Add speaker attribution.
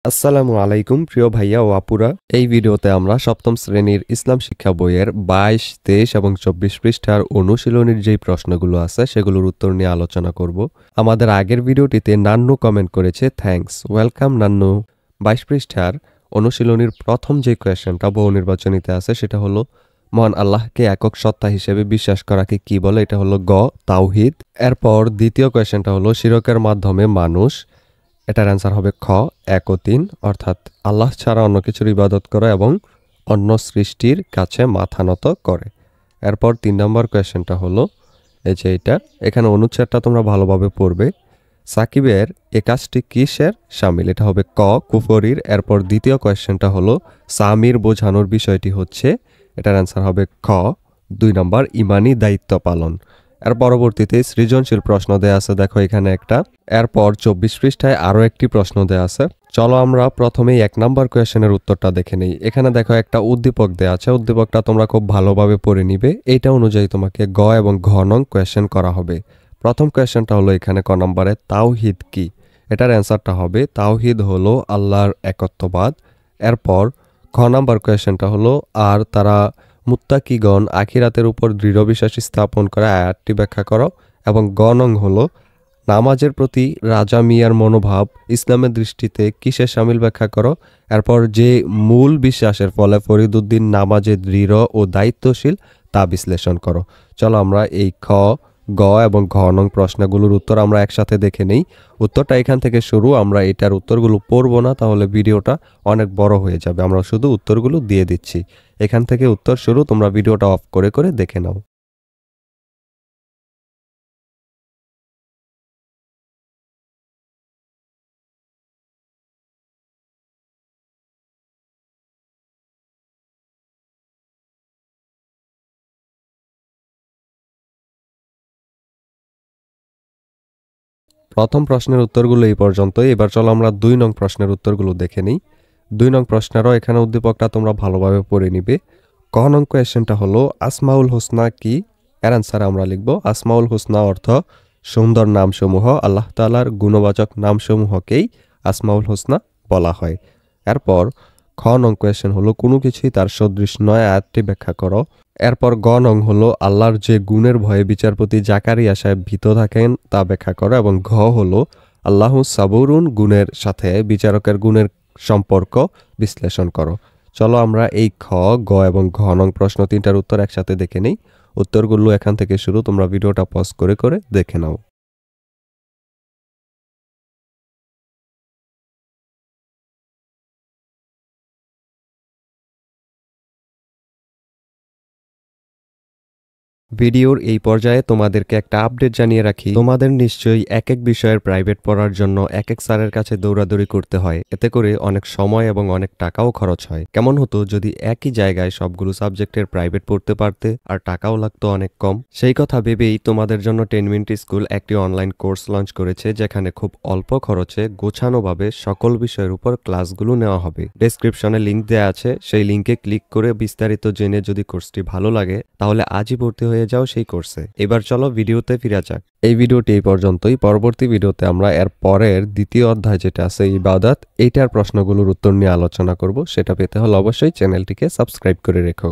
Speaker 1: আসসালামু আলাইকুম প্রিয় ভাইয়া ও আপুরা। এই ভিডিওতে আমরা সপ্তম শ্রেণীর ইসলাম শিক্ষা বইয়ের ২২, ২৩ এবং ২৪ পৃষ্ঠার অনুশীলনীর যেই প্রশ্নগুলো আছে সেগুলোর উত্তর নিয়ে আলোচনা করব। আমাদের আগের ভিডিওটিতে নান্নু কমেন্ট করেছে, থ্যাঙ্কস, ওয়েলকাম নান্নু। ২২ পৃষ্ঠার অনুশীলনীর প্রথম যে কোয়েশ্চেনটা বহু নির্বাচনীতে আছে সেটা হলো মহান আল্লাহকে একক সত্তা হিসেবে বিশ্বাস করাকে কি বলে? এটা হলো গ, তাওহিদ। এরপর দ্বিতীয় কোয়েশ্চেনটা হলো শিরকের মাধ্যমে মানুষ, এটার অ্যান্সার হবে খ, ১ ও ৩, অর্থাৎ আল্লাহ ছাড়া অন্য কিছুর ইবাদত করে এবং অন্য সৃষ্টির কাছে মাথা নত করে। এরপর ৩ নম্বর কোয়েশ্চেনটা হলো এই যে এখানে অনুচ্ছেদটা তোমরা ভালোভাবে পড়বে। সাকিবের এ কাজটি কিসের শামিল? এটা হবে ক, কুফরির। এরপর দ্বিতীয় কোয়েশ্চেনটা হলো সামির বোঝানোর বিষয়টি হচ্ছে, এটার অ্যান্সার হবে খ, ২ নম্বর ইমানি দায়িত্ব পালন। এর পরবর্তীতে সৃজনশীল প্রশ্ন দেয়া আছে, দেখো এখানে একটা। এরপর ২৪ পৃষ্ঠায় আরও একটি প্রশ্ন দেয়া আছে। চলো আমরা প্রথমেই ১ নম্বর কোয়েশ্চেনের উত্তরটা দেখে নেই। এখানে দেখো একটা উদ্দীপক দেয়া আছে, উদ্দীপকটা তোমরা খুব ভালোভাবে পড়ে নিবে। এইটা অনুযায়ী তোমাকে গ এবং ঘ নং কোয়েশ্চেন করা হবে। প্রথম কোয়েশ্চেনটা হলো এখানে ক নম্বরে তাওহিদ কি? এটার অ্যান্সারটা হবে তাওহিদ হলো আল্লাহর একত্ববাদ। এরপর খ নম্বর কোয়েশ্চেনটা হলো আর তারা মুত্তাকিগণ আখিরাতের উপর দৃঢ় বিশ্বাস স্থাপন করে, আয়াতটি ব্যাখ্যা করো। এবং গ নং হলো নামাজের প্রতি রাজা মিয়ার মনোভাব ইসলামের দৃষ্টিতে কিসের শামিল, ব্যাখ্যা করো। এরপর যে মূল বিশ্বাসের ফলে ফরিদউদ্দিন নামাজে দৃঢ় ও দায়িত্বশীল তা বিশ্লেষণ করো। চলো আমরা এই খ, গ এবং ঘ নং প্রশ্নগুলোর উত্তর আমরা একসাথে দেখে নেই। উত্তরটা এখান থেকে শুরু, আমরা এটার উত্তরগুলো পড়বো না, তাহলে ভিডিওটা অনেক বড় হয়ে যাবে। আমরা শুধু উত্তরগুলো দিয়ে দিচ্ছি। এখান থেকে উত্তর শুরু, তোমরা ভিডিওটা অফ করে করে দেখে নাও। প্রথম প্রশ্নের উত্তরগুলো এই পর্যন্তই। এবার চলো আমরা ২ নং প্রশ্নের উত্তরগুলো দেখে নিই। ২ নং প্রশ্নেরও এখানে উদ্দীপকটা তোমরা ভালোভাবে পড়ে নিবে। ক নং কোয়েশ্চেনটা হলো আসমাউল হোসনা কি? এর অ্যান্সার আমরা লিখব আসমাউল হোসনা অর্থ সুন্দর নামসমূহ। আল্লাহ তাআলার গুণবাচক নামসমূহকেই আসমাউল হোসনা বলা হয়। এরপর খ নং কোয়েশ্চেন হলো কোনো কিছুই তার সদৃশ নয়, আয়াতটি ব্যাখ্যা করো। এরপর গ নং হলো আল্লাহর যে গুণের ভয়ে বিচারপতি জাকারিয়া সাহেব ভীত থাকেন তা ব্যাখ্যা করো। এবং ঘ হলো আল্লাহু সাবুরুন গুণের সাথে বিচারকের গুণের সম্পর্ক বিশ্লেষণ করো। চলো আমরা এই খ, গ এবং ঘ নং প্রশ্ন তিনটার উত্তর একসাথে দেখে নেই। উত্তরগুলো এখান থেকে শুরু, তোমরা ভিডিওটা পজ করে করে দেখে নাও। ভিডিওর এই পর্যায়ে তোমাদেরকে একটা আপডেট জানিয়ে রাখি, তোমাদের নিশ্চয়ই এক এক বিষয়ের প্রাইভেট পড়ার জন্য এক এক স্যারের কাছে দৌড়াদৌড়ি করতে হয়। এতে করে অনেক সময় এবং অনেক টাকাও খরচ হয়। কেমন হতো যদি একই জায়গায় সবগুলো সাবজেক্টের প্রাইভেট পড়তে পারতে, আর টাকাও লাগতো অনেক কম। সেই কথা ভেবেই তোমাদের জন্য 10 মিনিট স্কুল একটি অনলাইন কোর্স লঞ্চ করেছে, যেখানে খুব অল্প খরচে গোছানোভাবে সকল বিষয়ের উপর ক্লাসগুলো নেওয়া হবে। ডেসক্রিপশনে লিংক দেওয়া আছে, সেই লিংকে ক্লিক করে বিস্তারিত জেনে যদি কোর্সটি ভালো লাগে তাহলে আজই ভর্তি হয়ে যাও সেই কোর্সে। এবার চলো ভিডিওতে ফিরে যাক। এই ভিডিওটি এই পর্যন্তই। পরবর্তী ভিডিওতে আমরা এর পরের দ্বিতীয় অধ্যায় যেটা আছে ইবাদত, এইটার প্রশ্নগুলোর উত্তর নিয়ে আলোচনা করব। সেটা পেতে হলে অবশ্যই চ্যানেলটিকে সাবস্ক্রাইব করে রেখো।